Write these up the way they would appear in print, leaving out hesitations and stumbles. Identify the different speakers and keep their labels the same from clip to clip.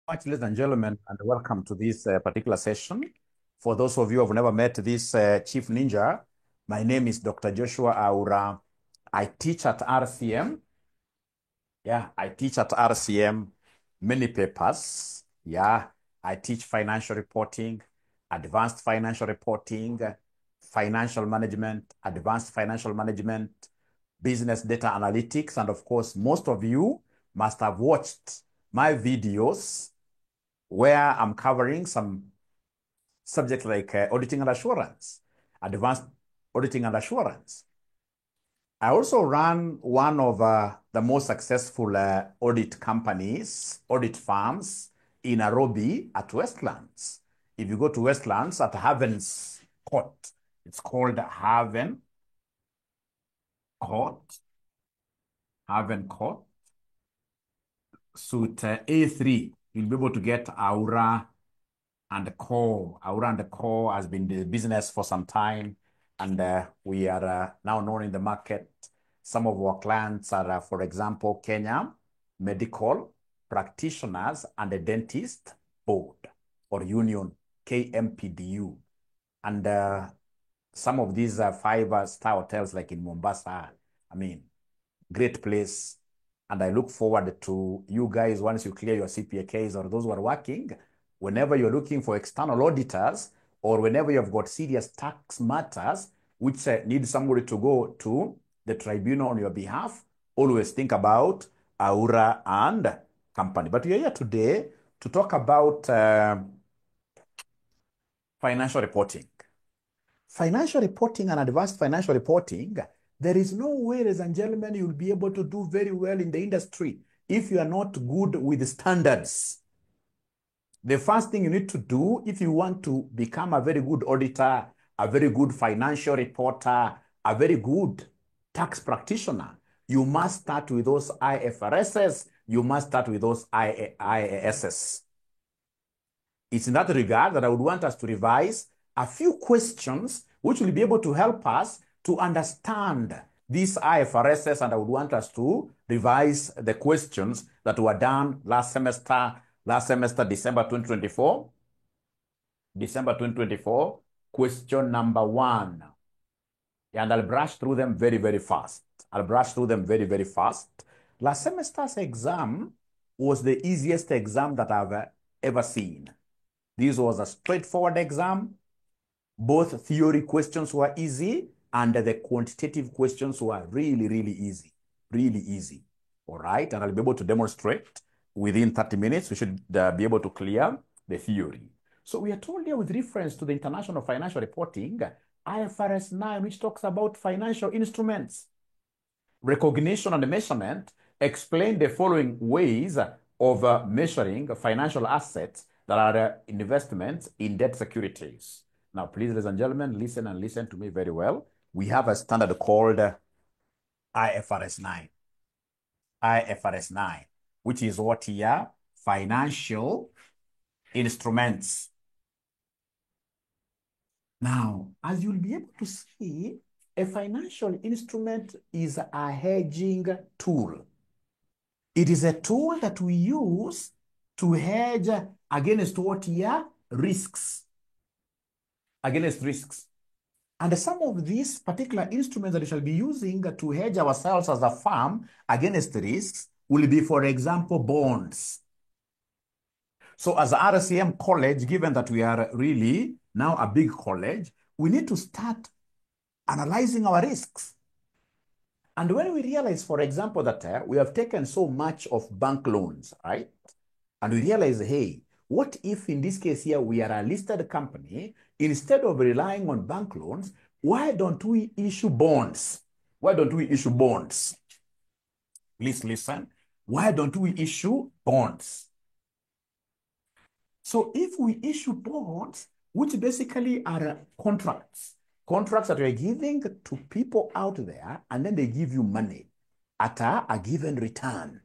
Speaker 1: Much, ladies and gentlemen, and welcome to this particular session. For those of you who have never met this Chief Ninja, my name is Dr. Joshua Aura. I teach at RCM. Yeah, I teach at RCM many papers. Yeah, I teach financial reporting, advanced financial reporting, financial management, advanced financial management, business data analytics, and of course, most of you must have watched my videos where I'm covering some subjects like auditing and assurance, advanced auditing and assurance. I also run one of the most successful audit companies, audit firms in Nairobi at Westlands. If you go to Westlands at Haven's Court, it's called Haven Court, suite A3. You'll be able to get Aura and Co. Aura and Co has been in the business for some time, and we are now known in the market. Some of our clients are, for example, Kenya Medical Practitioners and the Dentist Board or Union, KMPDU. And some of these five-star hotels like in Mombasa, I mean, great place. And I look forward to you guys once you clear your CPA case, or those who are working, whenever you're looking for external auditors, or whenever you've got serious tax matters which need somebody to go to the tribunal on your behalf, always think about Aura and company. But we are here today to talk about financial reporting. Financial reporting and advanced financial reporting, there is no way, ladies and gentlemen, you'll be able to do very well in the industry if you are not good with standards. The first thing you need to do if you want to become a very good auditor, a very good financial reporter, a very good tax practitioner, you must start with those IFRSs, you must start with those IASs. It's in that regard that I would want us to revise a few questions which will be able to help us to understand these IFRSs, and I would want us to revise the questions that were done last semester, December 2024. December 2024, question number 1. And I'll brush through them very, very fast. Last semester's exam was the easiest exam that I've ever seen. This was a straightforward exam. Both theory questions were easy, and the quantitative questions were really, really easy. Really easy. All right, and I'll be able to demonstrate within 30 minutes. We should be able to clear the theory. So we are told here with reference to the International Financial Reporting, IFRS 9, which talks about financial instruments, recognition and measurement, explain the following ways of measuring financial assets that are investments in debt securities. Now, please, ladies and gentlemen, listen and listen to me very well. We have a standard called IFRS 9. IFRS 9, which is what here? Financial instruments. Now, as you'll be able to see, a financial instrument is a hedging tool. It is a tool that we use to hedge against what here? Risks. Against risks. And some of these particular instruments that we shall be using to hedge ourselves as a firm against risks will be, for example, bonds. So as RCM College, given that we are really now a big college, we need to start analyzing our risks. And when we realize, for example, that we have taken so much of bank loans, right? And we realize, hey, what if in this case here we are a listed company? Instead of relying on bank loans, why don't we issue bonds? Why don't we issue bonds? Please listen. Why don't we issue bonds? So if we issue bonds, which basically are contracts that we're giving to people out there, and then they give you money at a given return,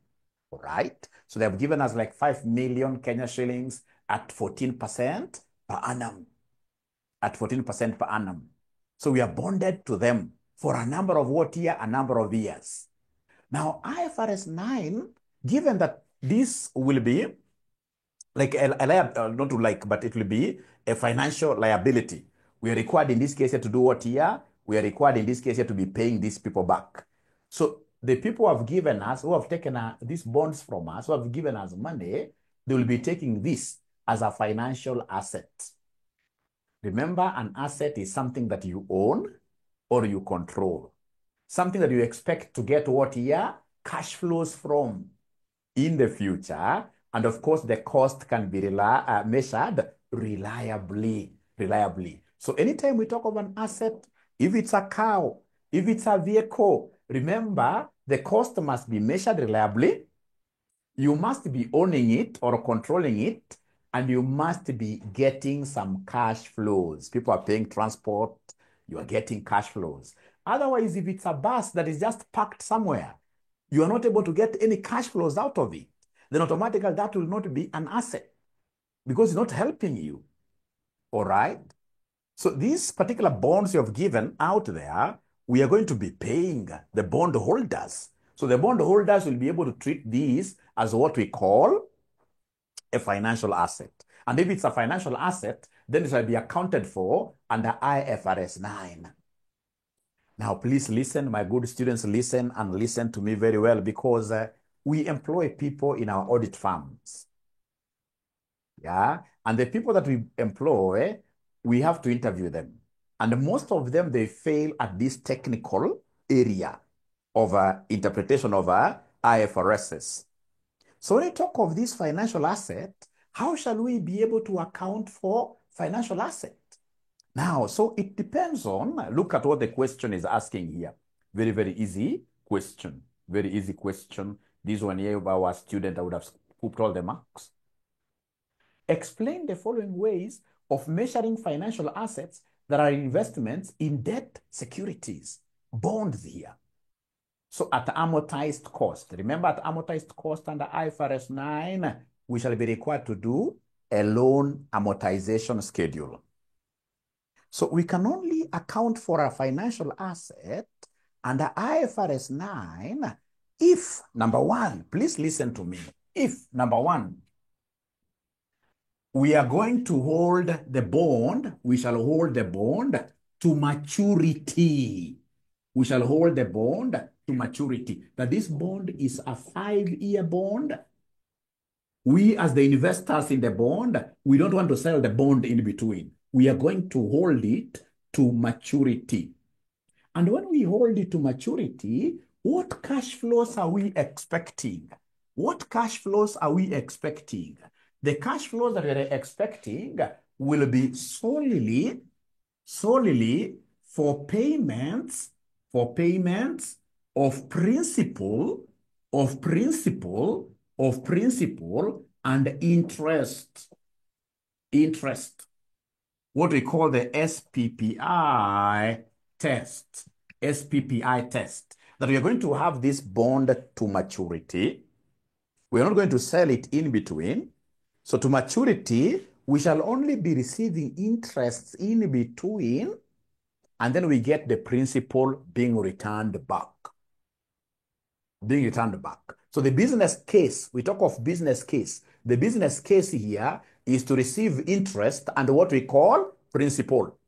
Speaker 1: all right? So they have given us like 5 million Kenya shillings at 14% per annum. At 14% per annum. So we are bonded to them for a number of what year? A number of years. Now, IFRS 9, given that this will be like not to like, but it will be a financial liability. We are required in this case here to do what here? We are required in this case here to be paying these people back. So the people who have given us, who have taken these bonds from us, who have given us money, they will be taking this as a financial asset. Remember, an asset is something that you own or you control. Something that you expect to get what here? Cash flows from in the future. And of course, the cost can be measured reliably. So anytime we talk of an asset, if it's a cow, if it's a vehicle, remember, the cost must be measured reliably. You must be owning it or controlling it, and you must be getting some cash flows. People are paying transport, you are getting cash flows. Otherwise, if it's a bus that is just parked somewhere, you are not able to get any cash flows out of it, then automatically that will not be an asset because it's not helping you. All right? So these particular bonds you have given out there, we are going to be paying the bond holders. So the bond holders will be able to treat these as what we call a financial asset. And if it's a financial asset, then it will be accounted for under IFRS 9. Now, please listen, my good students, listen and listen to me very well, because we employ people in our audit firms. Yeah. And the people that we employ, we have to interview them. And most of them, they fail at this technical area of interpretation of IFRSs. So when you talk of this financial asset, how shall we be able to account for financial asset? Now, so it depends on, look at what the question is asking here. Very, very easy question. Very easy question. This one here of our student, I would have put all the marks. Explain the following ways of measuring financial assets that are investments in debt securities, bonds here. So at amortized cost, remember at amortized cost under IFRS 9, we shall be required to do a loan amortization schedule. So we can only account for a financial asset under IFRS 9 if, number one, please listen to me. If, number one, we are going to hold the bond, we shall hold the bond to maturity. We shall hold the bond to maturity. That this bond is a 5-year bond. We, as the investors in the bond, we don't want to sell the bond in between. We are going to hold it to maturity. And when we hold it to maturity, what cash flows are we expecting? What cash flows are we expecting? The cash flows that we are expecting will be solely for payments of principal and interest. What we call the SPPI test. SPPI test. That we are going to have this bond to maturity. We are not going to sell it in between. So to maturity, we shall only be receiving interests in between, and then we get the principal being returned back. So the business case, we talk of business case. The business case here is to receive interest and what we call principal.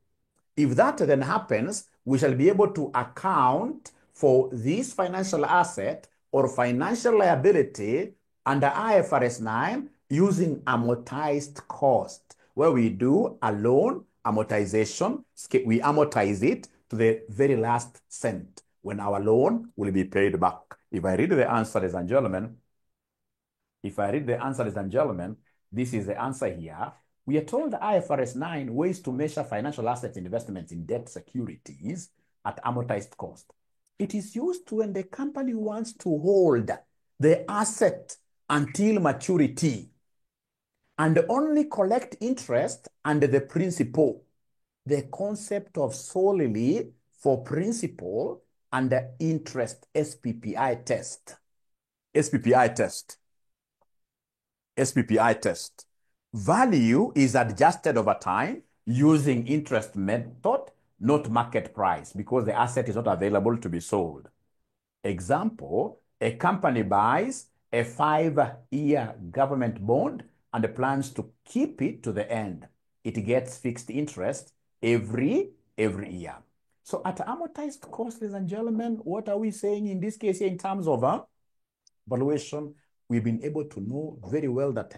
Speaker 1: If that then happens, we shall be able to account for this financial asset or financial liability under IFRS 9 using amortized cost, where we do a loan amortization. We amortize it to the very last cent when our loan will be paid back. If I read the answer, ladies and gentlemen, this is the answer here. We are told IFRS 9 ways to measure financial assets investments in debt securities at amortized cost. It is used when the company wants to hold the asset until maturity and only collect interest and the principal. The concept of solely for principal and the interest, SPPI test. Value is adjusted over time using interest method, not market price, because the asset is not available to be sold. Example, a company buys a 5-year government bond and plans to keep it to the end. It gets fixed interest every year. So at amortized cost, ladies and gentlemen, what are we saying in this case here in terms of valuation? We've been able to know very well that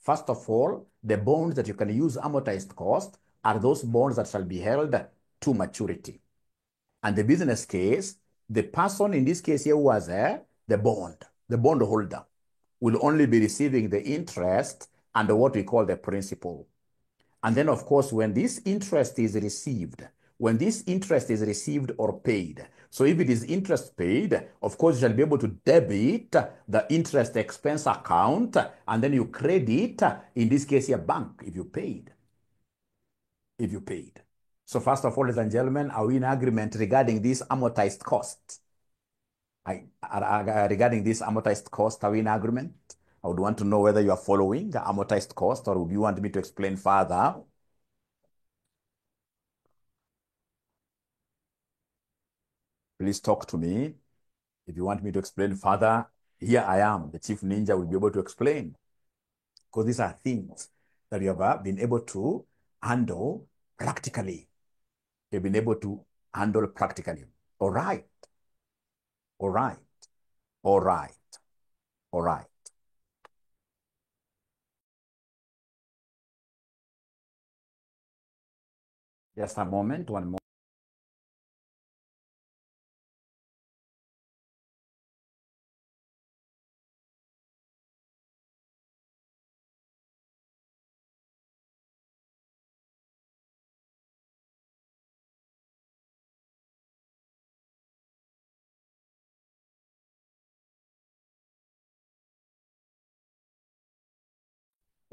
Speaker 1: first of all, the bonds that you can use amortized cost are those bonds that shall be held to maturity. And the business case, the person in this case here was the bondholder will only be receiving the interest and what we call the principal. And then, of course, when this interest is received or paid, so if it is interest paid, of course, you shall be able to debit the interest expense account, and then you credit, in this case here, bank, if you paid. So first of all, ladies and gentlemen, are we in agreement regarding this amortized cost? Regarding this amortized cost, are we in agreement? I would want to know whether you are following the amortized cost, or would you want me to explain further? Please talk to me. If you want me to explain further, here I am. The Chief Ninja will be able to explain. Because these are things that you have been able to handle practically. You've been able to handle practically. All right. Just a moment, one more.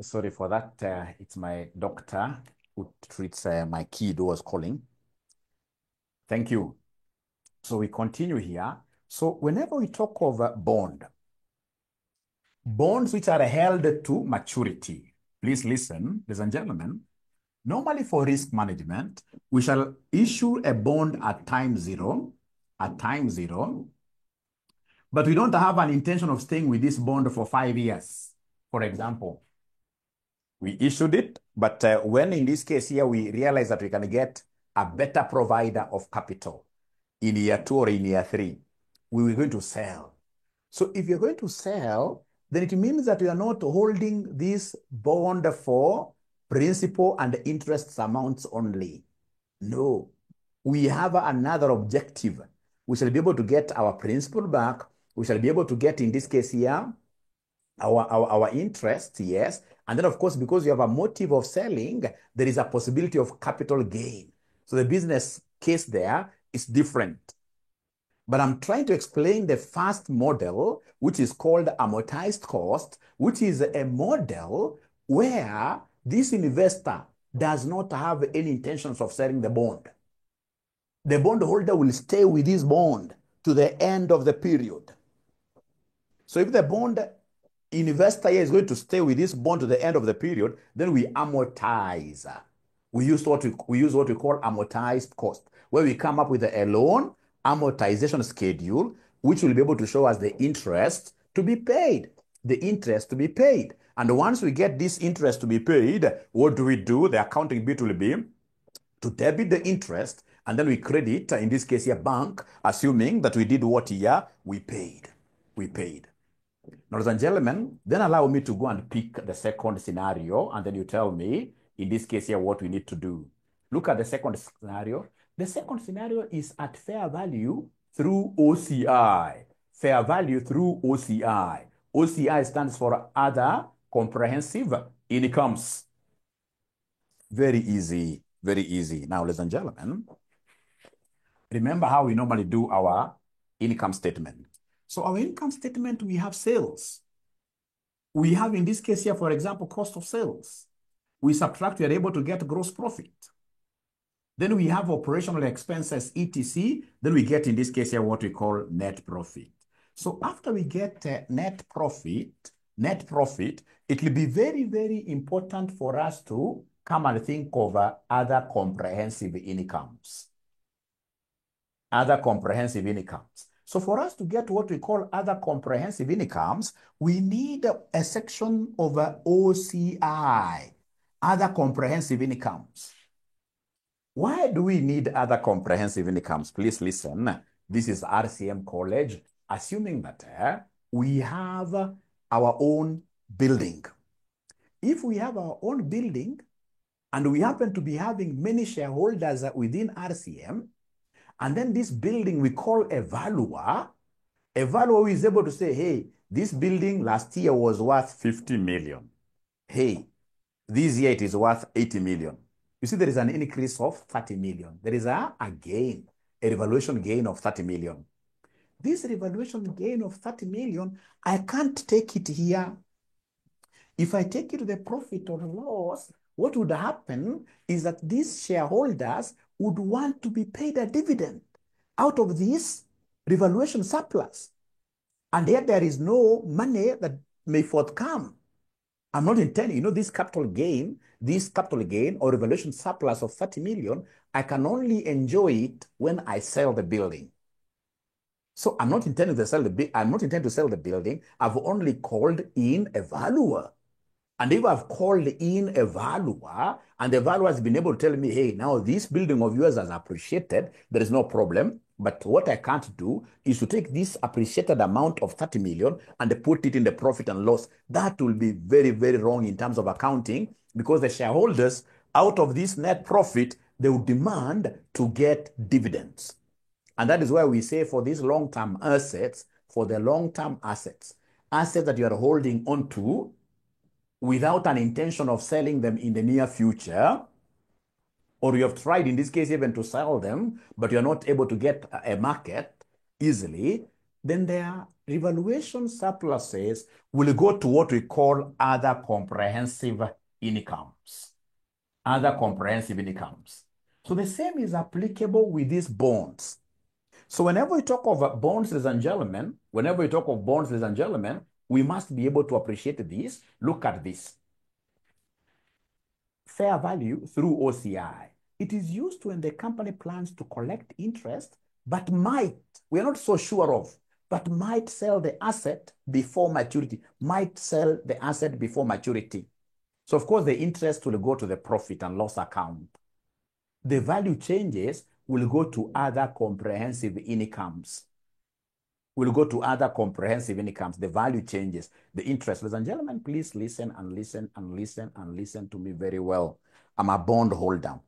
Speaker 1: Sorry for that. It's my doctor who treats my kid who was calling. Thank you. So we continue here. So whenever we talk of bonds which are held to maturity, please listen, ladies and gentlemen. Normally for risk management, we shall issue a bond at time zero, but we don't have an intention of staying with this bond for 5 years. For example, we issued it, but when in this case here, we realize that we can get a better provider of capital in year 2 or in year 3, we were going to sell. So if you're going to sell, then it means that we are not holding this bond for principal and interest amounts only. No, we have another objective. We shall be able to get our principal back. We shall be able to get, in this case here, our interest, yes. And then, of course, because you have a motive of selling, there is a possibility of capital gain. So the business case there is different. But I'm trying to explain the first model, which is called amortized cost, which is a model where this investor does not have any intentions of selling the bond. The bondholder will stay with this bond to the end of the period. So if the bond investor here is going to stay with this bond to the end of the period, then we amortize. We use what we call amortized cost, where we come up with a loan amortization schedule, which will be able to show us the interest to be paid. And once we get this interest to be paid, what do? The accounting bit will be to debit the interest, and then we credit, in this case here, bank, assuming that we did what year? We paid. Now, ladies and gentlemen, then allow me to go and pick the second scenario, and then you tell me, in this case here, what we need to do. Look at the second scenario. The second scenario is at fair value through OCI. Fair value through OCI. OCI stands for other comprehensive incomes. Very easy. Now, ladies and gentlemen, remember how we normally do our income statement. So our income statement, we have sales. We have, in this case here, for example, cost of sales. We subtract, we are able to get gross profit. Then we have operational expenses, etc. Then we get, in this case here, what we call net profit. So after we get net profit, it will be very, very important for us to come and think of other comprehensive incomes. So for us to get what we call other comprehensive incomes, we need a section of OCI, other comprehensive incomes. Why do we need other comprehensive incomes? Please listen. This is RCM College, assuming that we have our own building. If we have our own building and we happen to be having many shareholders within RCM, and then this building we call a valuer who is able to say, hey, this building last year was worth 50 million. Hey, this year it is worth 80 million. You see, there is an increase of 30 million. There is a gain, a revaluation gain of 30 million. This revaluation gain of 30 million, I can't take it here. If I take it to the profit or loss, what would happen is that these shareholders would want to be paid a dividend out of this revaluation surplus. And yet there is no money that may forthcome. I'm not intending, this capital gain or revaluation surplus of 30 million, I can only enjoy it when I sell the building. So I'm not intending to sell the building. I've only called in a valuer. And if I've called in a valuer and the valuer has been able to tell me, hey, now this building of yours has appreciated, there is no problem. But what I can't do is to take this appreciated amount of 30 million and put it in the profit and loss. That will be very, very wrong in terms of accounting, because the shareholders, out of this net profit, they will demand to get dividends. And that is why we say for these long-term assets, assets that you are holding on to without an intention of selling them in the near future, or you have tried in this case even to sell them, but you're not able to get a market easily, then their revaluation surpluses will go to what we call other comprehensive incomes. Other comprehensive incomes. So the same is applicable with these bonds. So whenever we talk of bonds, ladies and gentlemen, we must be able to appreciate this. Look at this. Fair value through OCI. It is used when the company plans to collect interest, but we are not so sure of, but might sell the asset before maturity. So of course the interest will go to the profit and loss account. The value changes will go to other comprehensive incomes. The value changes, the interest. Ladies and gentlemen, please listen and listen and listen and listen to me very well. I'm a bond holder.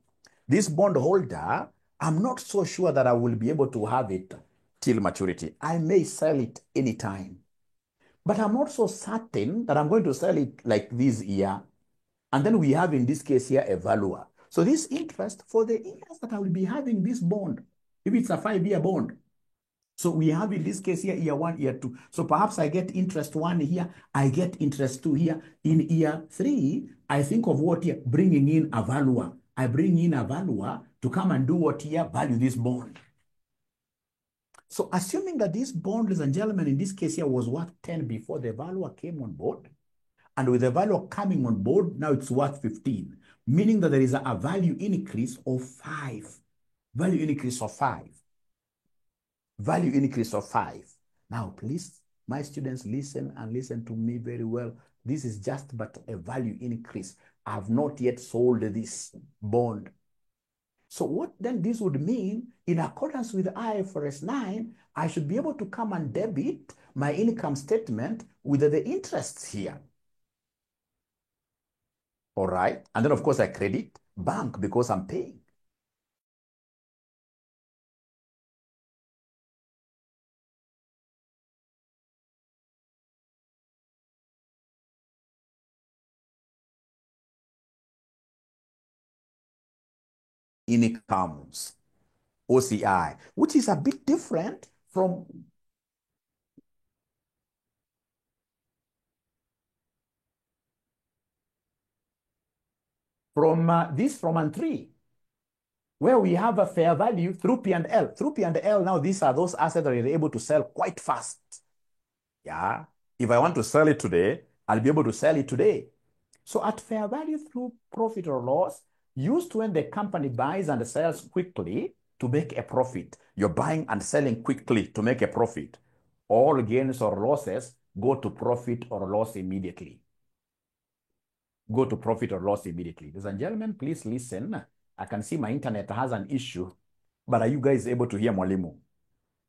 Speaker 1: This bond holder, I'm not so sure that I will be able to have it till maturity. I may sell it anytime, but I'm not so certain that I'm going to sell it like this year. And then we have in this case here a valuer. So this interest for the years that I will be having this bond, if it's a 5-year bond. So we have in this case here, year 1, year 2. So perhaps I get interest 1 here, I get interest 2 here. In year 3, I think of what here? Bringing in a valuer. I bring in a valuer to come and do what here? Value this bond. So assuming that this bond, ladies and gentlemen, in this case here was worth 10 before the valuer came on board, and with the valuer coming on board, now it's worth 15, meaning that there is a value increase of 5. Value increase of 5. Now, please, my students, listen and listen to me very well. This is just but a value increase. I have not yet sold this bond. So what then this would mean, in accordance with IFRS 9, I should be able to come and debit my income statement with the interests here. All right. And then, of course, I credit bank because I'm paying. Incomes, OCI, which is a bit different from this from and 3, where we have a fair value through P&L. Through P&L, now these are those assets that you're able to sell quite fast. Yeah. If I want to sell it today, I'll be able to sell it today. So at fair value through profit or loss, used when the company buys and sells quickly, to make a profit. You're buying and selling quickly to make a profit. All gains or losses go to profit or loss immediately. Go to profit or loss immediately. Ladies and gentlemen, please listen. I can see my internet has an issue, but are you guys able to hear Mwalimu?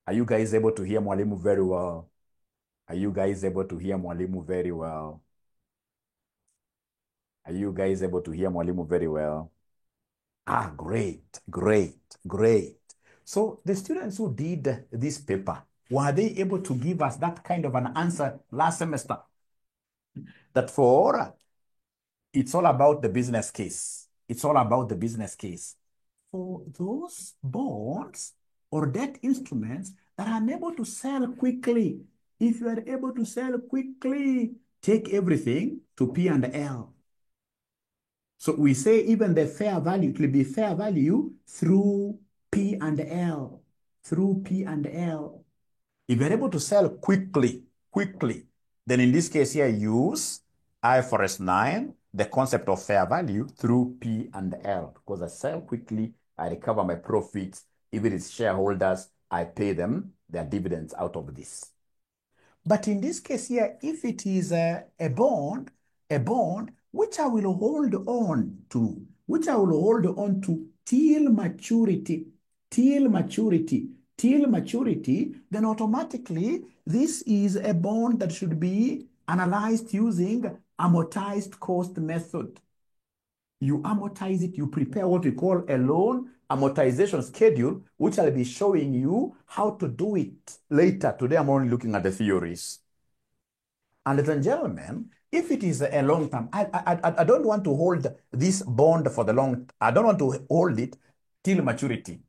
Speaker 1: Are you guys able to hear Mwalimu very well? Are you guys able to hear Mwalimu very well? Are you guys able to hear Mwalimu very well? Ah, great, great, great. So the students who did this paper, were they able to give us that kind of an answer last semester? That for, it's all about the business case. It's all about the business case. For those bonds or debt instruments that are unable to sell quickly, if you are able to sell quickly, take everything to P&L. So we say even the fair value, it will be fair value through P&L, through P&L. If you're able to sell quickly, then in this case here, use IFRS 9, the concept of fair value through P&L. Because I sell quickly, I recover my profits. If it is shareholders, I pay them their dividends out of this. But in this case here, if it is a bond, which I will hold on to, till maturity, then automatically this is a bond that should be analyzed using amortized cost method. You amortize it, you prepare what we call a loan amortization schedule, which I'll be showing you how to do it later. Today, I'm only looking at the theories. And ladies and gentlemen, if it is a long term, I don't want to hold this bond for the long, I don't want to hold it till maturity.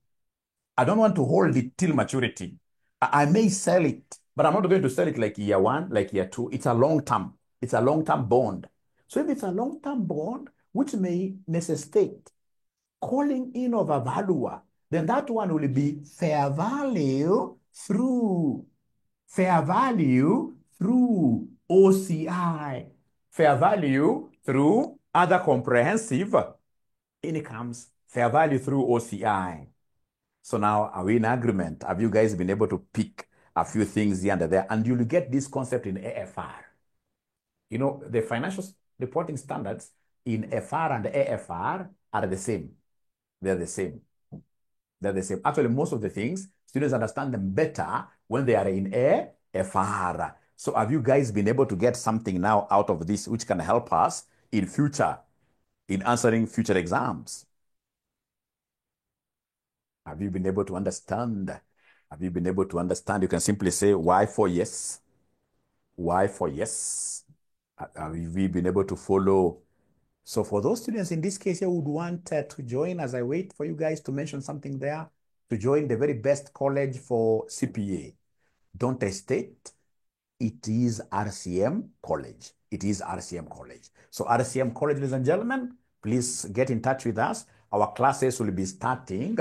Speaker 1: I don't want to hold it till maturity. I may sell it, but I'm not going to sell it like year one, like year two. It's a long term. It's a long-term bond. So if it's a long-term bond, which may necessitate calling in of a valuer, then that one will be fair value through OCI, fair value through other comprehensive incomes, fair value through OCI. So now, are we in agreement? Have you guys been able to pick a few things here and there? And you'll get this concept in AFR. You know, the financial reporting standards in FR and AFR are the same. They're the same. They're the same. Actually, most of the things, students understand them better when they are in AFR. So have you guys been able to get something now out of this which can help us in future, in answering future exams? Have you been able to understand? Have you been able to understand? You can simply say Y for yes. Y for yes. Have we been able to follow? So for those students in this case, you would want to join, as I wait for you guys to mention something there, to join the very best college for CPA. Don't hesitate. It is RCM College. It is RCM College. So RCM College, ladies and gentlemen, please get in touch with us. Our classes will be starting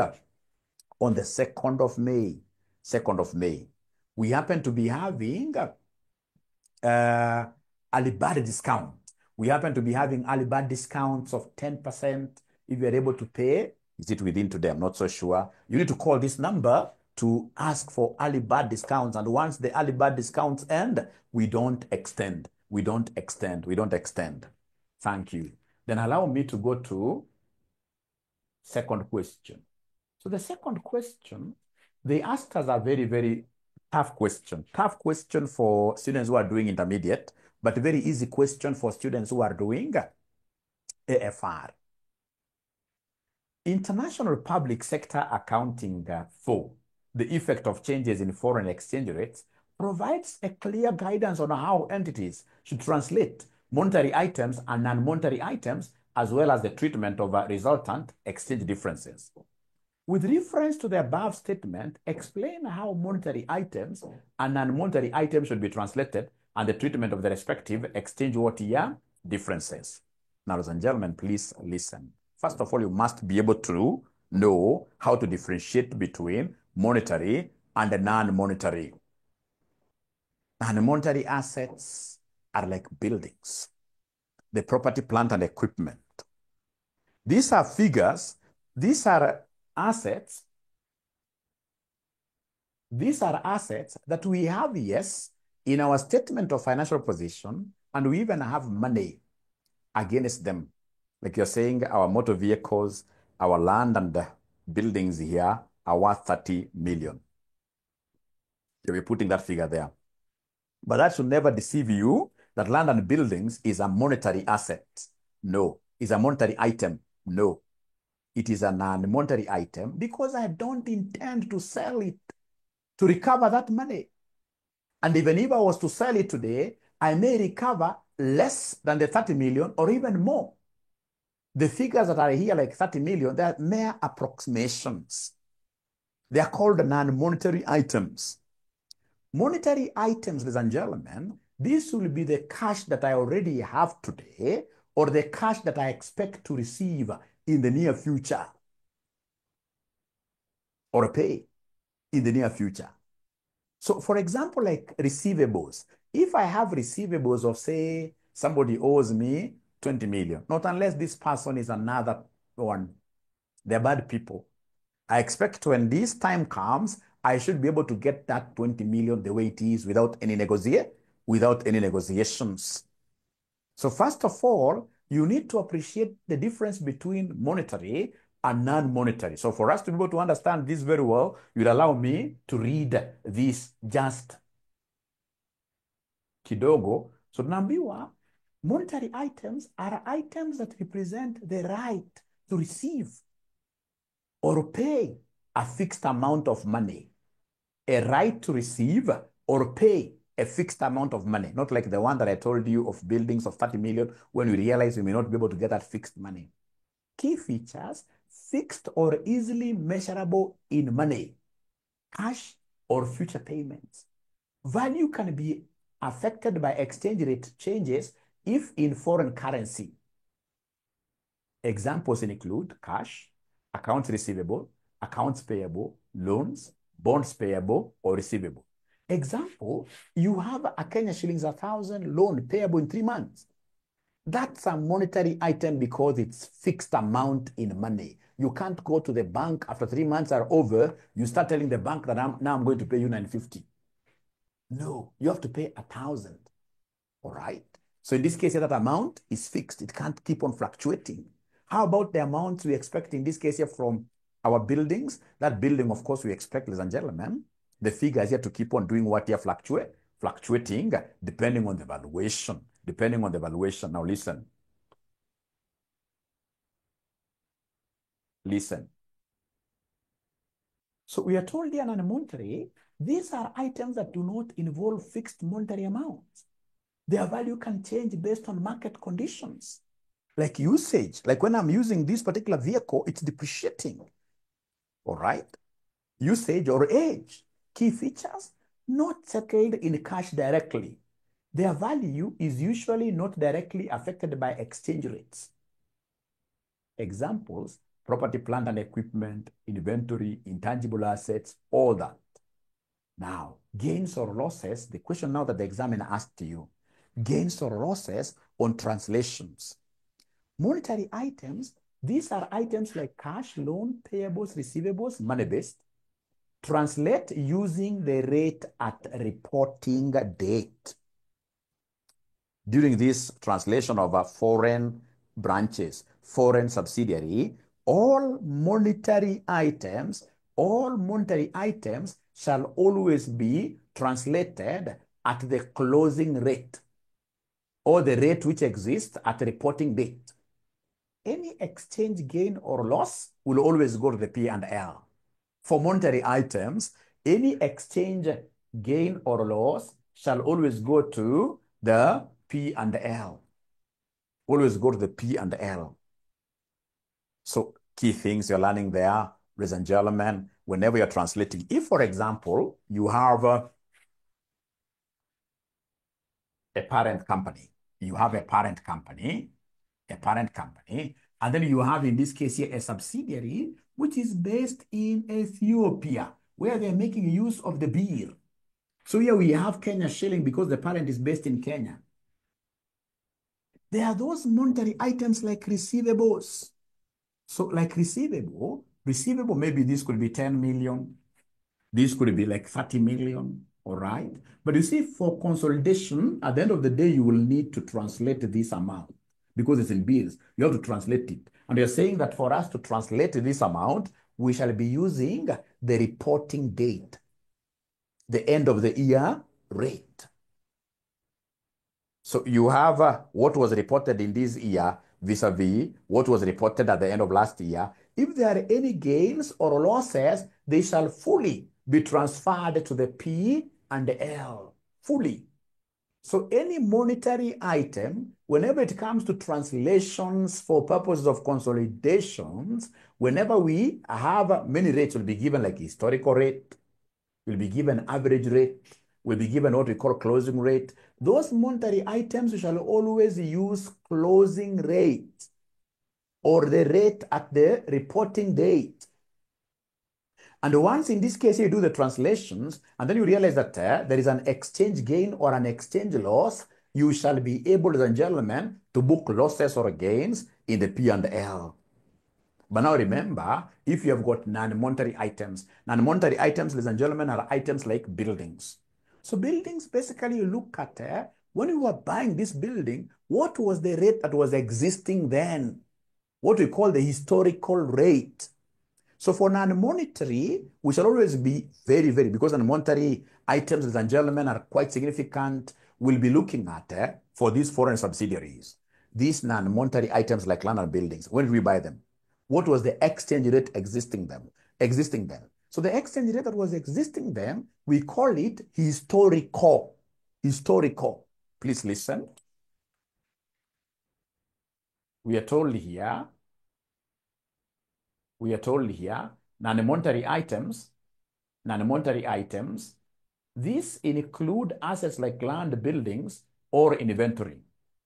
Speaker 1: on the 2nd of May. 2nd of May. We happen to be having early bird discount. We happen to be having early bird discounts of 10%. If you're able to pay, is it within today? I'm not so sure. You need to call this number to ask for early bird discounts. And once the early bird discounts end, we don't extend. We don't extend. We don't extend. Thank you. Then allow me to go to second question. So the second question, they asked us a very, very tough question. Tough question for students who are doing intermediate, but a very easy question for students who are doing AFR. International public sector accounting for the effect of changes in foreign exchange rates provides a clear guidance on how entities should translate monetary items and non-monetary items, as well as the treatment of resultant exchange differences. With reference to the above statement, explain how monetary items and non-monetary items should be translated and the treatment of the respective exchange differences. Now, ladies and gentlemen, please listen. First of all, you must be able to know how to differentiate between monetary and non-monetary. Non-monetary assets are like buildings, the property, plant, and equipment. These are figures. These are assets These are assets that we have, yes, in our statement of financial position, and we even have money against them. Like you're saying, our motor vehicles, our land and the buildings here are worth 30 million. You'll be putting that figure there. But that should never deceive you that land and buildings is a monetary asset. No. Is a monetary item. No. It is a non-monetary item because I don't intend to sell it to recover that money. And even if I was to sell it today, I may recover less than the 30 million or even more. The figures that are here, like 30 million, they are mere approximations. They are called non-monetary items. Monetary items, ladies and gentlemen, this will be the cash that I already have today or the cash that I expect to receive in the near future or pay in the near future. So, for example, like receivables, if I have receivables of, say, somebody owes me 20 million, not unless this person is another one, they're bad people. I expect when this time comes, I should be able to get that 20 million the way it is without any negotiations. So first of all, you need to appreciate the difference between monetary and non-monetary. So for us to be able to understand this very well, you'll allow me to read this just kidogo. So tunaambiwa monetary items are items that represent the right to receive or pay a fixed amount of money. A right to receive or pay a fixed amount of money, not like the one that I told you of buildings of 30 million when we realize we may not be able to get that fixed money. Key features: fixed or easily measurable in money, cash or future payments. Value can be affected by exchange rate changes if in foreign currency. Examples include cash, accounts receivable, accounts payable, loans, bonds payable or receivable. Example, you have a Kenya shillings 1,000 loan payable in 3 months. That's a monetary item because it's fixed amount in money. You can't go to the bank after 3 months are over, you start telling the bank that now I'm going to pay you 950. No, you have to pay 1,000. All right. So in this case, that amount is fixed. It can't keep on fluctuating. How about the amounts we expect in this case here from our buildings? That building, of course, we expect, ladies and gentlemen, the figures here to keep on doing what here fluctuating depending on the valuation. Depending on the valuation. Now listen. Listen. So we are told here non-monetary, these are items that do not involve fixed monetary amounts. Their value can change based on market conditions. Like usage, like when I'm using this particular vehicle, it's depreciating. All right. Usage or age. Key features, not settled in cash directly. Their value is usually not directly affected by exchange rates. Examples, property, plant and equipment, inventory, intangible assets, all that. Now, gains or losses, the question now that the examiner asked you, gains or losses on translations. Monetary items, these are items like cash, loan, payables, receivables, money-based. Translate using the rate at reporting date. During this translation of foreign branches, foreign subsidiary, all monetary items shall always be translated at the closing rate or the rate which exists at reporting date. Any exchange gain or loss will always go to the P&L. For monetary items, any exchange gain or loss shall always go to the P&L. Always go to the P&L. So key things you're learning there, ladies and gentlemen, whenever you're translating. If, for example, you have a parent company, and then you have, in this case here, a subsidiary, which is based in Ethiopia, where they're making use of the birr. So here we have Kenya shilling because the parent is based in Kenya. There are those monetary items like receivables. So like receivable, maybe this could be 10 million. This could be like 30 million, all right? But you see, for consolidation, at the end of the day, you will need to translate this amount because it's in bills. You have to translate it. And you're saying that for us to translate this amount, we shall be using the reporting date, the end of the year rate. So you have what was reported in this year vis-a-vis what was reported at the end of last year. If there are any gains or losses, they shall fully be transferred to the P and the L, fully. So any monetary item, whenever it comes to translations for purposes of consolidations, whenever we have many rates, will be given like historical rate, will be given average rate, will be given what we call closing rate. Those monetary items, we shall always use closing rate or the rate at the reporting date. And once in this case you do the translations, and then you realize that there is an exchange gain or an exchange loss, you shall be able, ladies and gentlemen, to book losses or gains in the P&L. But now remember, if you have got non-monetary items, ladies and gentlemen, are items like buildings. So buildings, basically, you look at when you were buying this building, what was the rate that was existing then? What we call the historical rate. So for non-monetary, we shall always be very, very, because non-monetary items, ladies and gentlemen, are quite significant. We'll be looking at for these foreign subsidiaries. These non-monetary items like land and buildings, when did we buy them? What was the exchange rate existing them? So the exchange rate that was existing them, we call it historical. Historical. Please listen. We are told here, non-monetary items, these include assets like land, buildings, or inventory.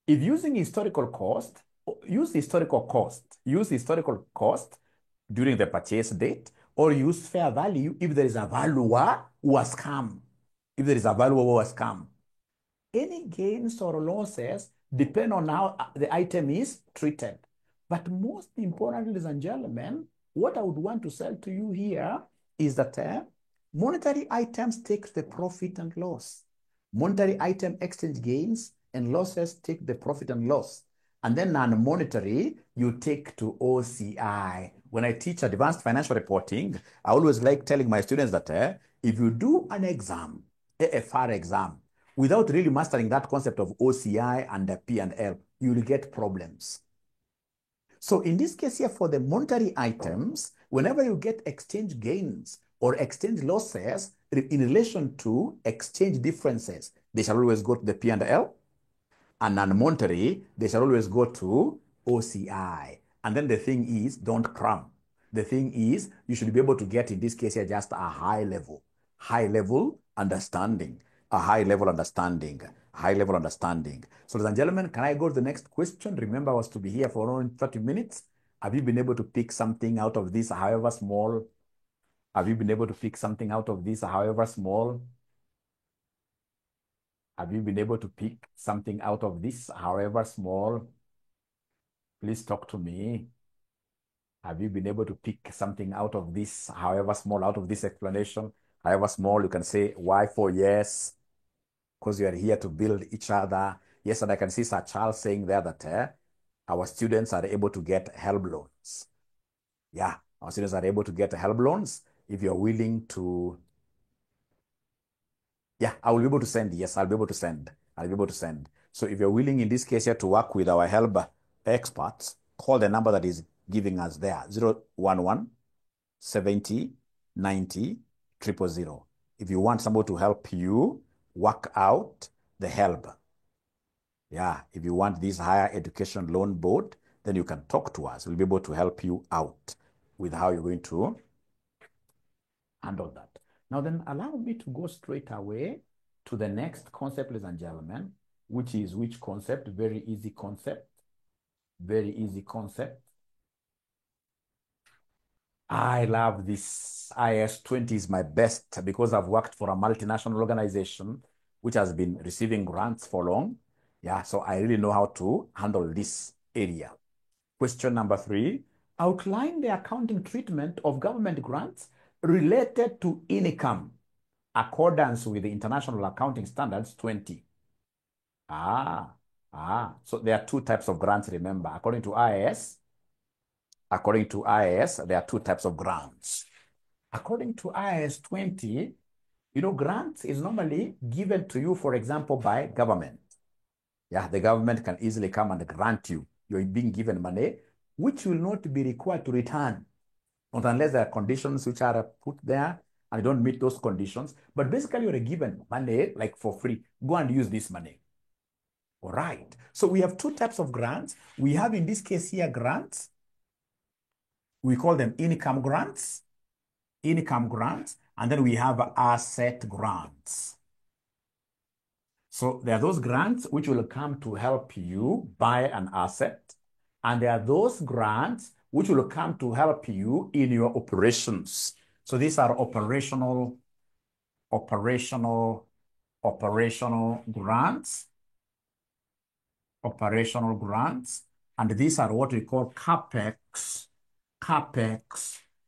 Speaker 1: If using historical cost, use historical cost during the purchase date, or use fair value if there is a valuer who has come. Any gains or losses depend on how the item is treated. But most importantly, ladies and gentlemen, what I would want to sell to you here is that monetary items take the profit and loss. Monetary item exchange gains and losses take the profit and loss. And then non-monetary, you take to OCI. When I teach advanced financial reporting, I always like telling my students that if you do an exam, a FR exam, without really mastering that concept of OCI and the P&L, you will get problems. So in this case here, for the monetary items, whenever you get exchange gains or exchange losses in relation to exchange differences, they shall always go to the P&L, and non-monetary, they shall always go to OCI. And then the thing is, don't cram. The thing is, you should be able to get, in this case here, just a high level understanding. So, ladies and gentlemen, can I go to the next question? Remember, I was to be here for around 30 minutes. Have you been able to pick something out of this, however small? Have you been able to pick something out of this, however small? Have you been able to pick something out of this, however small? Please talk to me. Have you been able to pick something out of this, however small, out of this explanation? However small, you can say Y for yes, because you are here to build each other. Yes, and I can see Sir Charles saying there that our students are able to get HELB loans. Yeah, our students are able to get HELB loans if you're willing to. Yeah, I will be able to send. Yes, I'll be able to send. So if you're willing in this case here to work with our HELB experts, call the number that is giving us there, 011 70 90 000. If you want somebody to help you work out the HELB. Yeah, if you want this higher education loan board, then you can talk to us. We'll be able to help you out with how you're going to handle that. Now then, allow me to go straight away to the next concept, ladies and gentlemen, which is which concept? Very easy concept. I love this. IS-20 is my best because I've worked for a multinational organization which has been receiving grants for long. Yeah, so I really know how to handle this area. Question number 3, outline the accounting treatment of government grants related to income, accordance with the International Accounting Standards 20. So there are two types of grants, remember. According to IAS, there are two types of grants. According to IAS 20, grants is normally given to you, for example, by government. Yeah, the government can easily come and grant you. You're being given money, which will not be required to return, not unless there are conditions which are put there and you don't meet those conditions. But basically, you're given money like for free. Go and use this money. All right. So we have two types of grants. We have, in this case here, grants. We call them income grants, and then we have asset grants. So there are those grants which will come to help you buy an asset, and there are those grants which will come to help you in your operations. So these are operational grants, and these are what we call CAPEX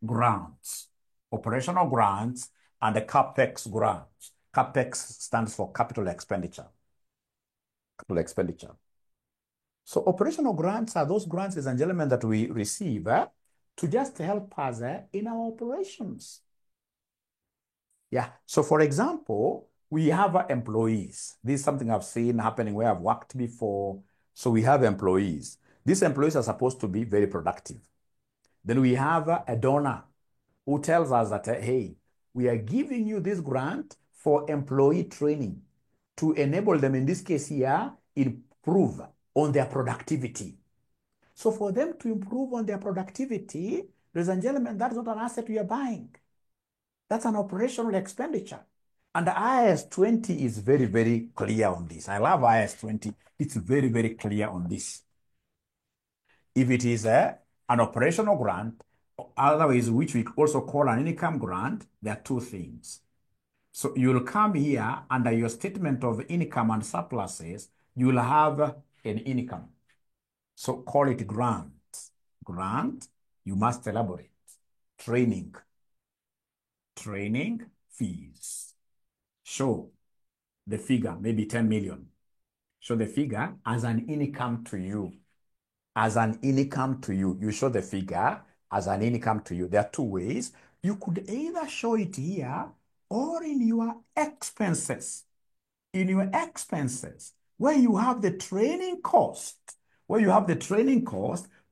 Speaker 1: grants, operational grants and the CAPEX grants. CAPEX stands for capital expenditure. So operational grants are those grants, ladies and gentlemen, that we receive to just help us in our operations. Yeah. So for example, we have employees. This is something I've seen happening where I've worked before. So we have employees. These employees are supposed to be very productive. Then we have a donor who tells us that, hey, we are giving you this grant for employee training to enable them, in this case here, improve on their productivity. So for them to improve on their productivity, ladies and gentlemen, that's not an asset we are buying. That's an operational expenditure. And the IAS 20 is very, very clear on this. I love IAS 20. It's very, very clear on this. If it is an operational grant, otherwise, which we also call an income grant, there are two things. So you'll come here under your statement of income and surpluses, you will have an income. So call it grant. Grant, you must elaborate. Training fees. Show the figure, maybe 10 million. Show the figure as an income to you. You show the figure as an income to you. There are two ways. You could either show it here or in your expenses. Where you have the training cost.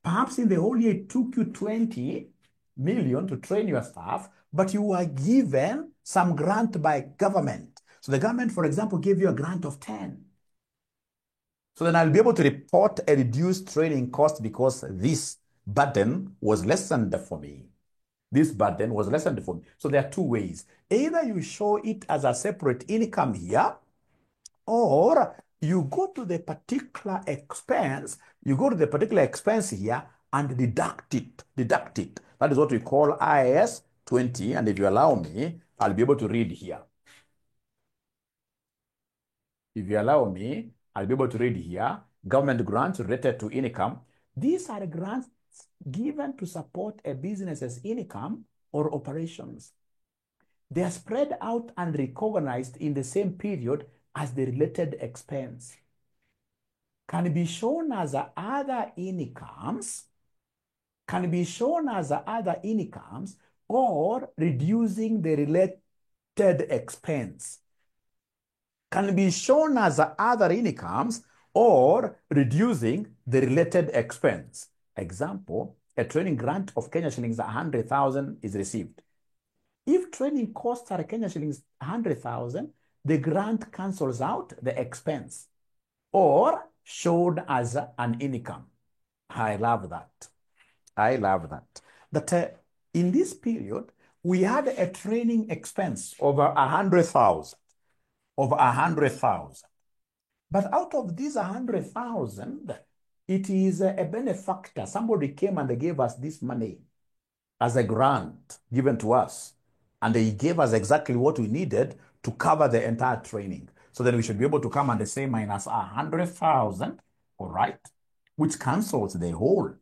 Speaker 1: Perhaps in the whole year it took you 20 million to train your staff, but you were given some grant by government. So the government, for example, gave you a grant of 10. So then I'll be able to report a reduced training cost because this burden was lessened for me. So there are two ways. Either you show it as a separate income here, or you go to the particular expense, here and deduct it. That is what we call IAS 20. And if you allow me, I'll be able to read here. Government grants related to income. These are grants given to support a business's income or operations. They are spread out and recognized in the same period as the related expense. Can be shown as other incomes, or reducing the related expense. Can be shown as other incomes or reducing the related expense. Example, a training grant of Kenya shillings 100,000 is received. If training costs are Kenya shillings 100,000, the grant cancels out the expense or showed as an income. I love that. That in this period, we had a training expense over 100,000. But out of these 100,000, it is a benefactor. Somebody came and they gave us this money as a grant given to us. And they gave us exactly what we needed to cover the entire training. So then we should be able to come and say minus 100,000, all right, which cancels the whole.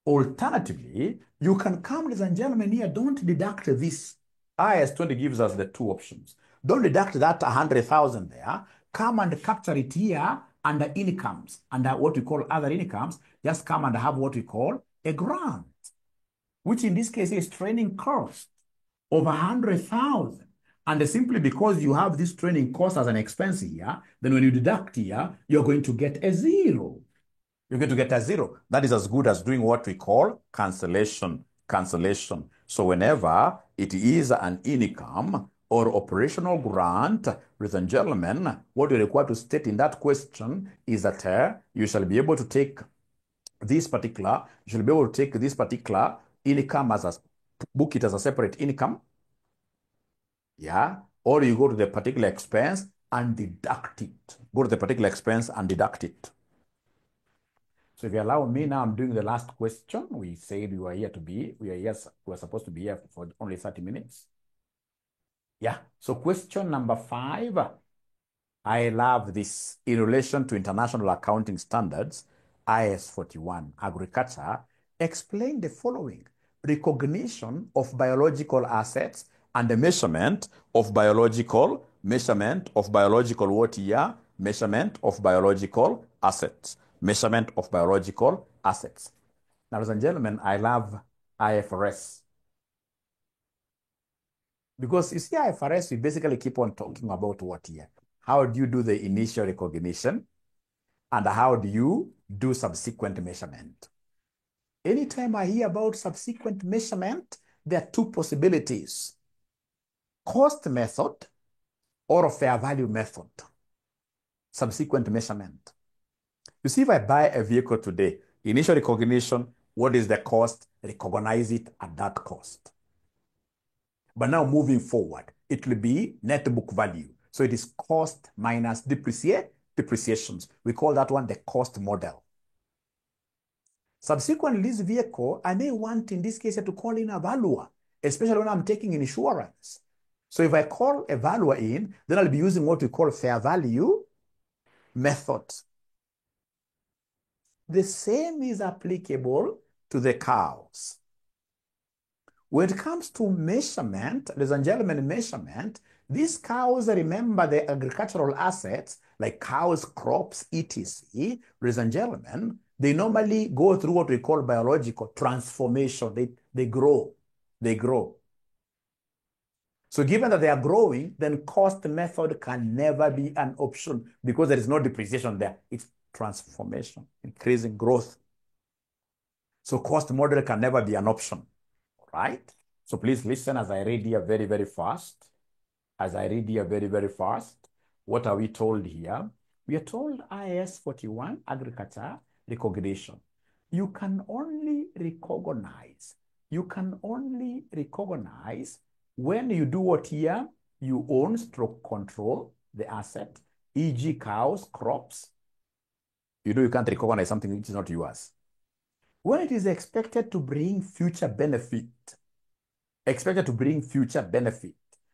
Speaker 1: Alternatively, you can come, ladies and gentlemen, here, don't deduct this. IAS 20 gives us the two options. Don't deduct that 100,000 there. Come and capture it here under incomes, under what we call other incomes. Just come and have what we call a grant, which in this case is training cost of 100,000. And simply because you have this training cost as an expense here, then when you deduct here, you're going to get a zero. You're going to get a zero. That is as good as doing what we call cancellation. Cancellation. So whenever it is an income or operational grant, ladies and gentlemen, what you're required to state in that question is that you shall be able to take this particular, you shall be able to take this particular income as a, book it as a separate income. Yeah. Or you go to the particular expense and deduct it. Go to the particular expense and deduct it. So if you allow me now, I'm doing the last question. We said we were here to be, we're supposed to be here for only 30 minutes. Yeah. So question number 5. I love this. In relation to international accounting standards, IAS 41, agriculture, explain the following. Recognition of biological assets and the measurement of biological what year? Measurement of biological assets. Measurement of biological assets. Now, ladies and gentlemen, I love IFRS. Because you see, IFRS, we basically keep on talking about what year? How do you do the initial recognition? And how do you do subsequent measurement? Anytime I hear about subsequent measurement, there are two possibilities. Cost method or a fair value method. Subsequent measurement. You see, if I buy a vehicle today, initial recognition, what is the cost? Recognize it at that cost. But now moving forward, it will be net book value. So it is cost minus depreciations. We call that one the cost model. Subsequently, this vehicle, I may want in this case to call in a valuer, especially when I'm taking insurance. So if I call a valuer in, then I'll be using what we call fair value method. The same is applicable to the cows. When it comes to measurement, ladies and gentlemen, measurement, these cows, remember the agricultural assets like cows, crops, etc. Ladies and gentlemen, they normally go through what we call biological transformation. They grow. They grow. So given that they are growing, then cost method can never be an option because there is no depreciation there. It's transformation, increasing growth. So cost model can never be an option, right? So please listen as I read here very, very fast. As I read here very, very fast. What are we told here? We are told IAS 41, agriculture recognition. You can only recognize when you do what here? You own stroke control the asset, e.g. cows, crops. You can't recognize something which is not yours. When it is expected to bring future benefit.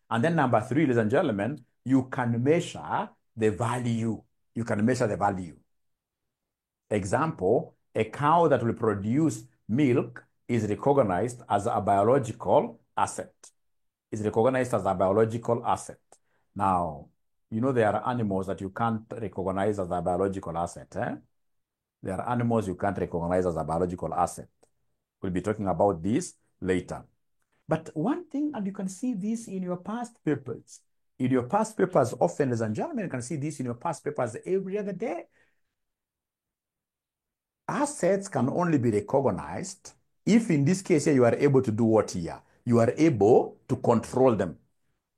Speaker 1: And then number 3, ladies and gentlemen, you can measure the value. Example, a cow that will produce milk is recognized as a biological asset. Now, there are animals that you can't recognize as a biological asset. There are animals you can't recognize as a biological asset. We'll be talking about this later. But one thing, and you can see this in your past papers. In your past papers, often, ladies and gentlemen, you can see this in your past papers every other day. Assets can only be recognized if, in this case here, you are able to do what here? You are able to control them.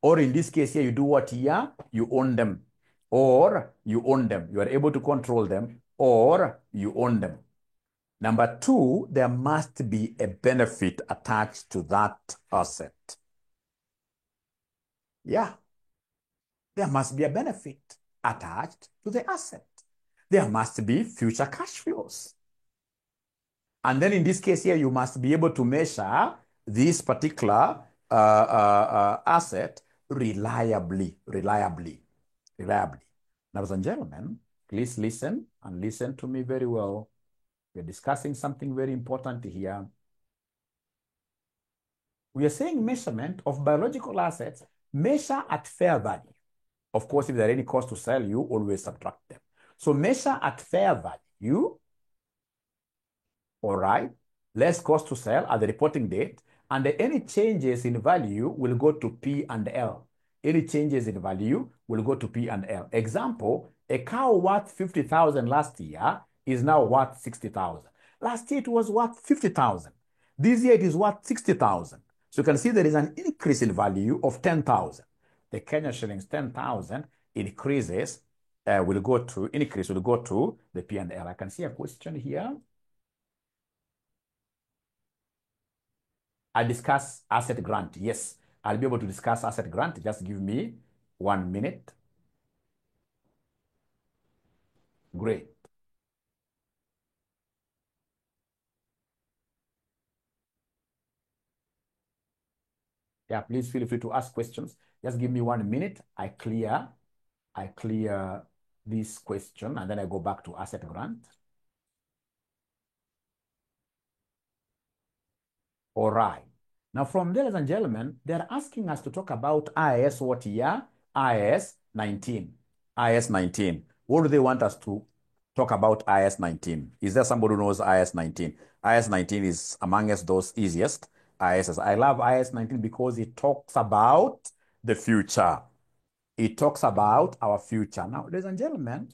Speaker 1: Or in this case here, you do what here? You own them. Or you own them. You are able to control them. Or you own them. Number 2, there must be a benefit attached to that asset. Yeah. There must be a benefit attached to the asset. There must be future cash flows. And then in this case here, you must be able to measure this particular asset reliably. Ladies and gentlemen, please listen and listen to me very well. We're discussing something very important here. We are saying measurement of biological assets, measure at fair value. Of course, if there are any cost to sell, you always subtract them. So measure at fair value, all right, less cost to sell at the reporting date, and any changes in value will go to P and L. Any changes in value will go to P and L. Example, a cow worth 50,000 last year is now worth 60,000. Last year it was worth 50,000. This year it is worth 60,000. So you can see there is an increase in value of 10,000. The Kenya shillings 10,000 increases will go to the P and L. I can see a question here. I discuss asset grant. Yes, I'll be able to discuss asset grant. Just give me 1 minute. Great. Yeah, please feel free to ask questions. Just give me 1 minute. I clear this question and then I go back to asset grant. All right. Now from there, ladies and gentlemen, they're asking us to talk about IAS what year? IAS 19. IAS 19. What do they want us to talk about IAS 19? Is there somebody who knows IAS 19? IAS 19 is amongst those easiest IASs. I love IAS 19 because it talks about the future. It talks about our future. Now, ladies and gentlemen,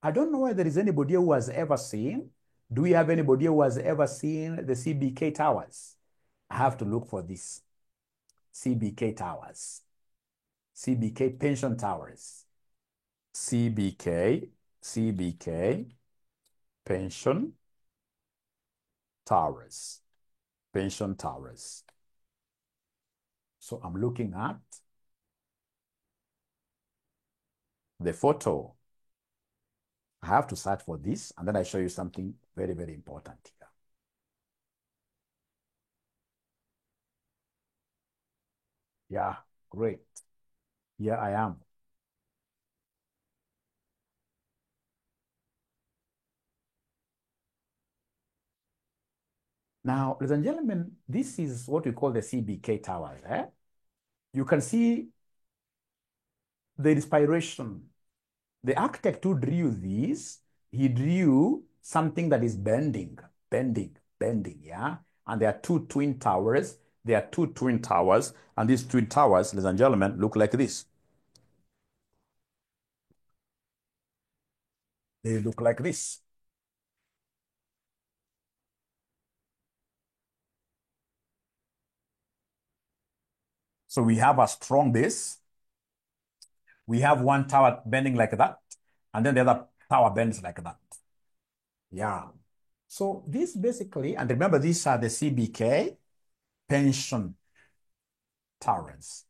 Speaker 1: I don't know whether there is anybody who has ever seen. Do we have anybody who has ever seen the CBK towers? I have to look for this. CBK towers. CBK pension towers. CBK pension towers. Pension towers. So I'm looking at the photo. I have to search for this and then I show you something very, very important here. Yeah, great. Here I am. Now, ladies and gentlemen, this is what we call the CBK towers. You can see the inspiration. The architect who drew this, he drew something that is bending, yeah? And there are two twin towers. There are two twin towers, and these twin towers, ladies and gentlemen, look like this. They look like this. So we have a strong base. We have one tower bending like that, and then the other tower bends like that. Yeah. So this basically, and remember, these are the CBK pension towers.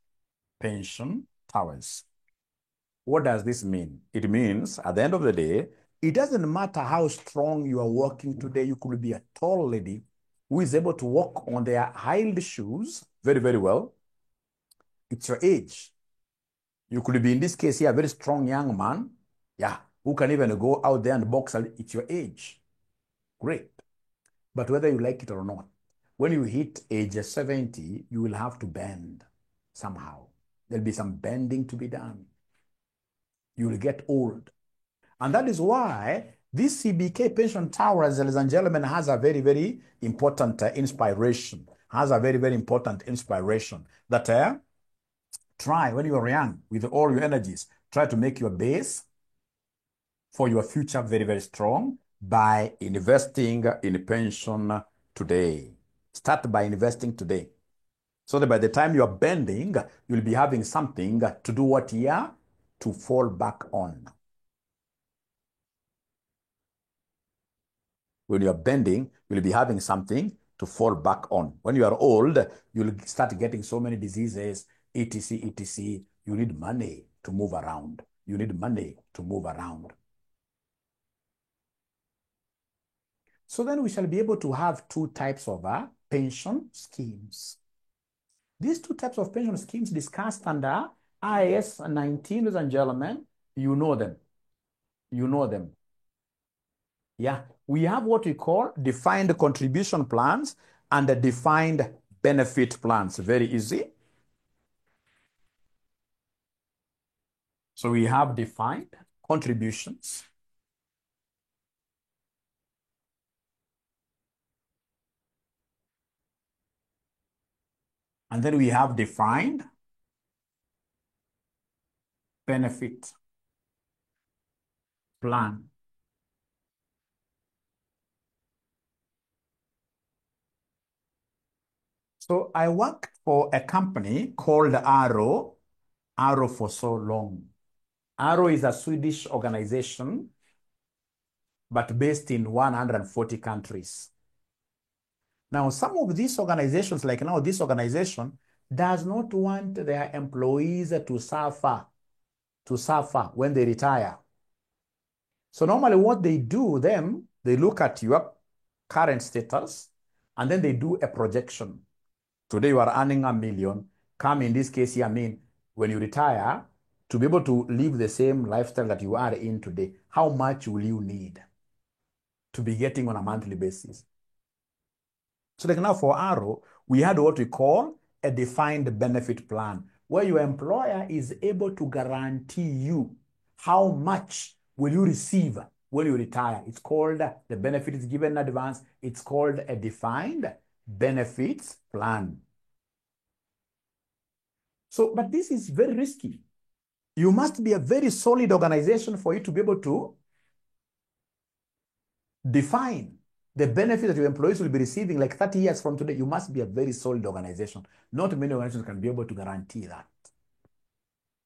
Speaker 1: Pension towers. What does this mean? It means at the end of the day, it doesn't matter how strong you are walking today. You could be a tall lady who is able to walk on their high-heeled shoes very, very well. It's your age. You could be, in this case here, a very strong young man, yeah, who can even go out there and box. It's your age. Great. But whether you like it or not, when you hit age 70, you will have to bend somehow. There'll be some bending to be done. You will get old. And that is why this CBK pension towers, ladies and gentlemen, has a very, very important inspiration. Has a very, very important inspiration that try, when you are young, with all your energies, try to make your base for your future very, very strong by investing in pension today. Start by investing today. So that by the time you're bending, you'll be having something to do what year? To fall back on. When you're bending, you'll be having something to fall back on. When you are old, you'll start getting so many diseases, etc., etc. You need money to move around. You need money to move around. So then we shall be able to have two types of pension schemes. These two types of pension schemes discussed under IAS 19, ladies and gentlemen, you know them. You know them. Yeah, we have what we call defined contribution plans and defined benefit plans. Very easy. So we have defined contributions. And then we have defined benefit plan. So I worked for a company called Arrow for so long. Arrow is a Swedish organization, but based in 140 countries. Now, some of these organizations, like now this organization, does not want their employees to suffer when they retire. So normally what they do then, they look at your current status and then they do a projection. Today you are earning $1 million. Come in this case here, I mean, when you retire, to be able to live the same lifestyle that you are in today, how much will you need to be getting on a monthly basis? So like now for Arrow, we had what we call a defined benefit plan, where your employer is able to guarantee you how much will you receive when you retire. It's called, the benefit is given in advance. It's called a defined benefits plan. So, but this is very risky. You must be a very solid organization for you to be able to define the benefit that your employees will be receiving like 30 years from today. You must be a very solid organization. Not many organizations can be able to guarantee that.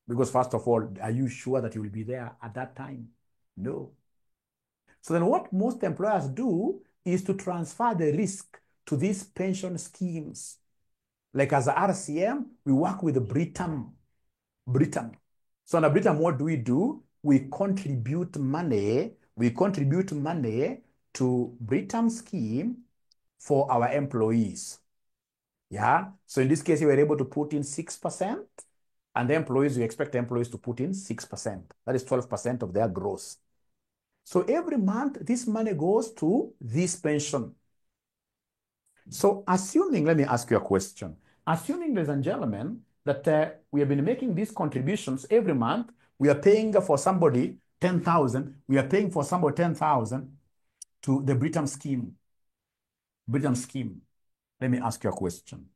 Speaker 1: Because first of all, are you sure that you will be there at that time? No. So then what most employers do is to transfer the risk to these pension schemes. Like as a RCM, we work with Britam. So under Britam, what do? We contribute money to Britam scheme for our employees. Yeah. So in this case, you were able to put in 6%, and the employees, you expect the employees to put in 6%. That is 12% of their gross. So every month, this money goes to this pension. So assuming, let me ask you a question. Assuming, ladies and gentlemen, that we have been making these contributions every month, we are paying for somebody 10,000, we are paying for somebody 10,000 to the Britam scheme. Let me ask you a question.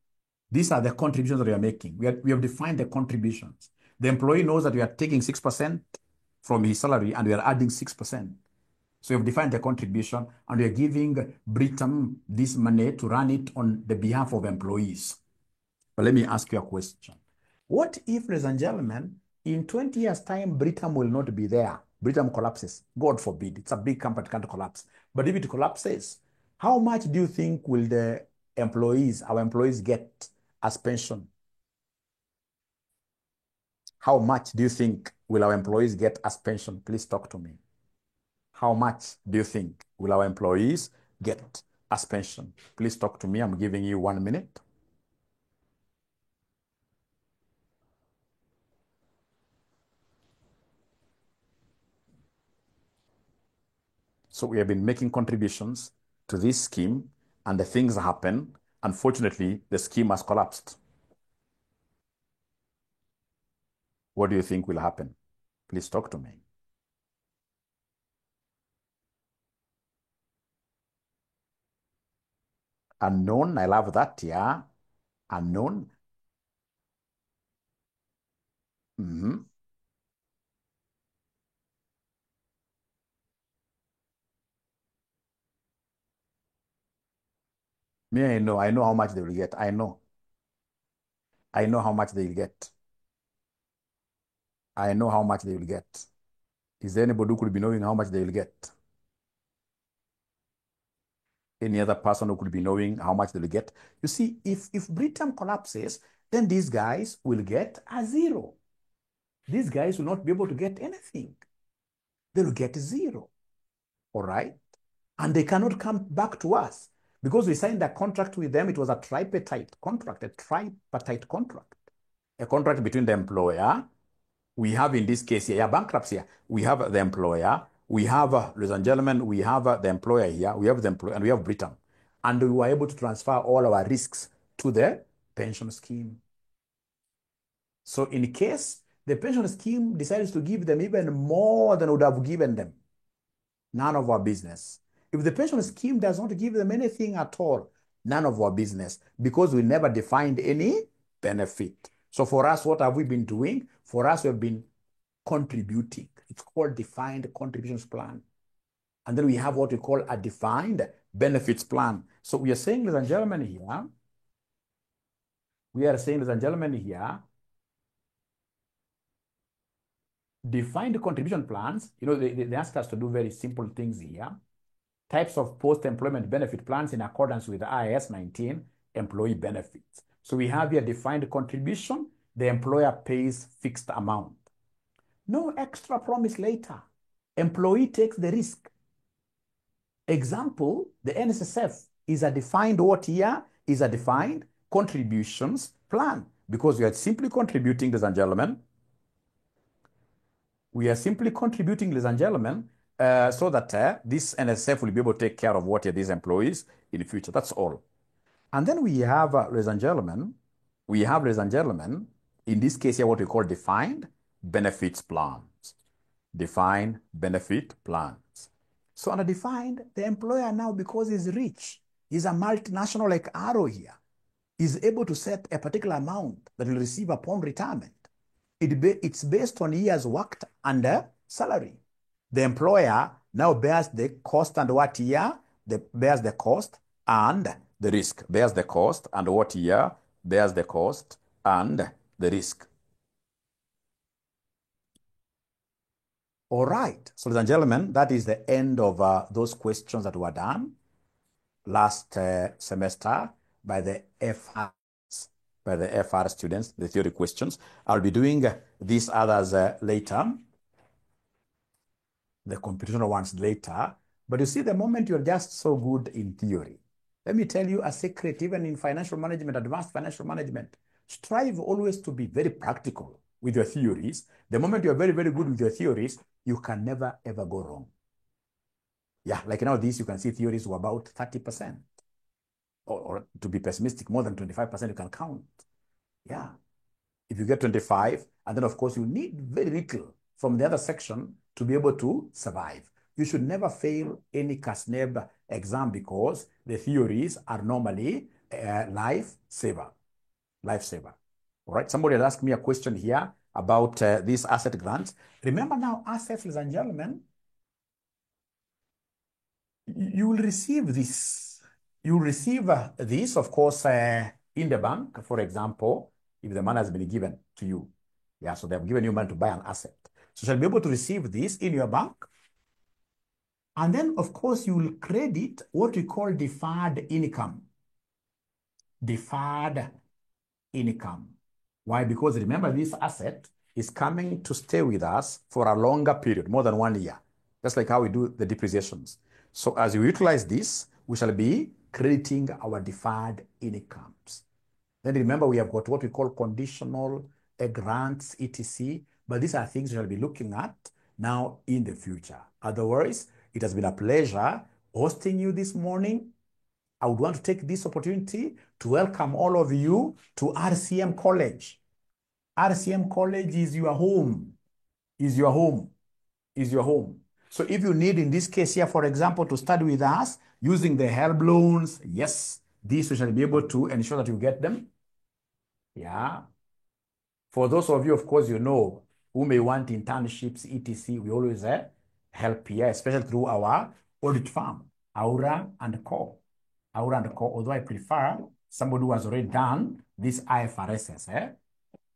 Speaker 1: These are the contributions that we are making. We have defined the contributions. The employee knows that we are taking 6% from his salary and we are adding 6%. So we have defined the contribution and we are giving Britam this money to run it on the behalf of employees. But let me ask you a question. What if, ladies and gentlemen, in 20 years' time, Britam will not be there? Britam collapses. God forbid. It's a big company, can't collapse. But if it collapses, how much do you think will our employees get as pension? How much do you think will our employees get as pension? Please talk to me. How much do you think will our employees get as pension? Please talk to me. I'm giving you 1 minute. So we have been making contributions to this scheme and the things happen. Unfortunately, the scheme has collapsed. What do you think will happen? Please talk to me. Unknown, I love that, yeah. Unknown. Mm-hmm. Me, I know how much they will get. I know how much they will get. I know how much they will get. Is there anybody who could be knowing how much they will get? Any other person who could be knowing how much they'll get? You see, if Britam collapses, then these guys will get a zero. These guys will not be able to get anything. They will get zero. All right? And they cannot come back to us because we signed a contract with them. It was a tripartite contract, a contract between the employer. We have in this case here, bankruptcy here. We have the employer. We have, ladies and gentlemen, we have the employer here. We have the employer and we have Britam. And we were able to transfer all our risks to the pension scheme. So in case the pension scheme decides to give them even more than would have given them, none of our business. If the pension scheme does not give them anything at all, none of our business, because we never defined any benefit. So for us, what have we been doing? For us, we've been contributing. It's called defined contributions plan. And then we have what we call a defined benefits plan. So we are saying, ladies and gentlemen, here, defined contribution plans, they asked us to do very simple things here. Types of post-employment benefit plans in accordance with IAS 19, employee benefits. So we have here defined contribution. The employer pays fixed amount. No extra promise later. Employee takes the risk. Example, the NSSF is a defined what here? Is a defined contributions plan, because we are simply contributing, ladies and gentlemen. We are simply contributing, ladies and gentlemen, so that this NSSF will be able to take care of what are these employees in the future. That's all. And then we have, ladies and gentlemen, in this case here, what we call defined benefits plans. Defined benefit plans. So under defined, the employer now, because he's rich, he's a multinational like Arrow here, is able to set a particular amount that will receive upon retirement. It's based on years worked and salary. The employer now bears the cost and what year? Bears the cost and the risk. Bears the cost and what year? Bears the cost and the risk. All right. So, ladies and gentlemen, that is the end of those questions that were done last semester by the FR students, the theory questions. I'll be doing these others later, the computational ones later. But you see, the moment you're just so good in theory, let me tell you a secret, even in financial management, advanced financial management, strive always to be very practical with your theories. The moment you're very, very good with your theories, you can never, ever go wrong. Yeah, like now this, you can see theories were about 30%. Or to be pessimistic, more than 25% you can count. Yeah. If you get 25, and then of course you need very little from the other section to be able to survive. You should never fail any CASNEB exam because the theories are normally lifesaver. All right, somebody had asked me a question here about these asset grants. Remember now, assets, ladies and gentlemen, you will receive this. You will receive this, of course, in the bank, for example, if the money has been given to you. Yeah, so they have given you money to buy an asset. So you'll be able to receive this in your bank. And then, of course, you will credit what we call deferred income. Deferred income. Why? Because remember, this asset is coming to stay with us for a longer period, more than 1 year. That's like how we do the depreciations. So as we utilize this, we shall be crediting our deferred incomes. Then remember, we have got what we call conditional grants, etc. But these are things we shall be looking at now in the future. Otherwise, it has been a pleasure hosting you this morning. I would want to take this opportunity to welcome all of you to RCM College. RCM College is your home, is your home, is your home. So if you need, in this case here, for example, to study with us using the HELB loans, yes, this we shall be able to ensure that you get them. Yeah. For those of you, of course, you know, who may want internships, etc., we always help here, especially through our audit firm, Aura and Co. Aura and Co. Although I prefer somebody who has already done this IFRSs.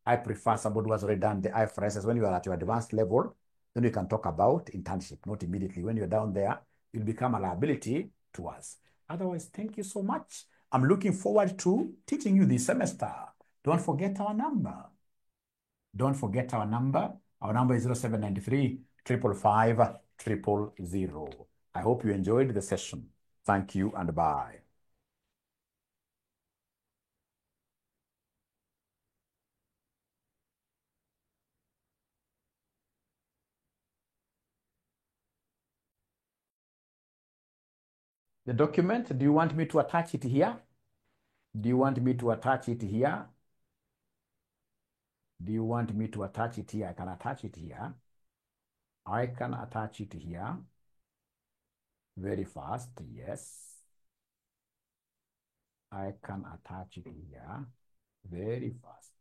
Speaker 1: I prefer somebody who has already done the IFRSs. When you are at your advanced level, then we can talk about internship, not immediately. When you're down there, you'll become a liability to us. Otherwise, thank you so much. I'm looking forward to teaching you this semester. Don't forget our number. Don't forget our number. Our number is 0793 555 000. I hope you enjoyed the session. Thank you and bye. The document, do you want me to attach it here? Do you want me to attach it here? Do you want me to attach it here? I can attach it here. I can attach it here. Very fast, yes. I can attach it here. Very fast.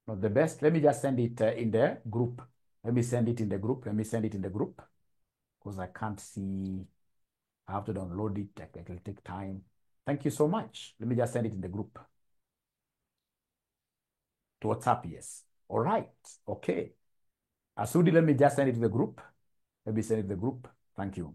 Speaker 1: No, the best, let me just send it in the group. Let me send it in the group. Let me send it in the group because I can't see. I have to download it. It will take time. Thank you so much. Let me just send it in the group. To WhatsApp, yes. All right. Okay. Asudi, let me just send it to the group. Let me send it to the group. Thank you.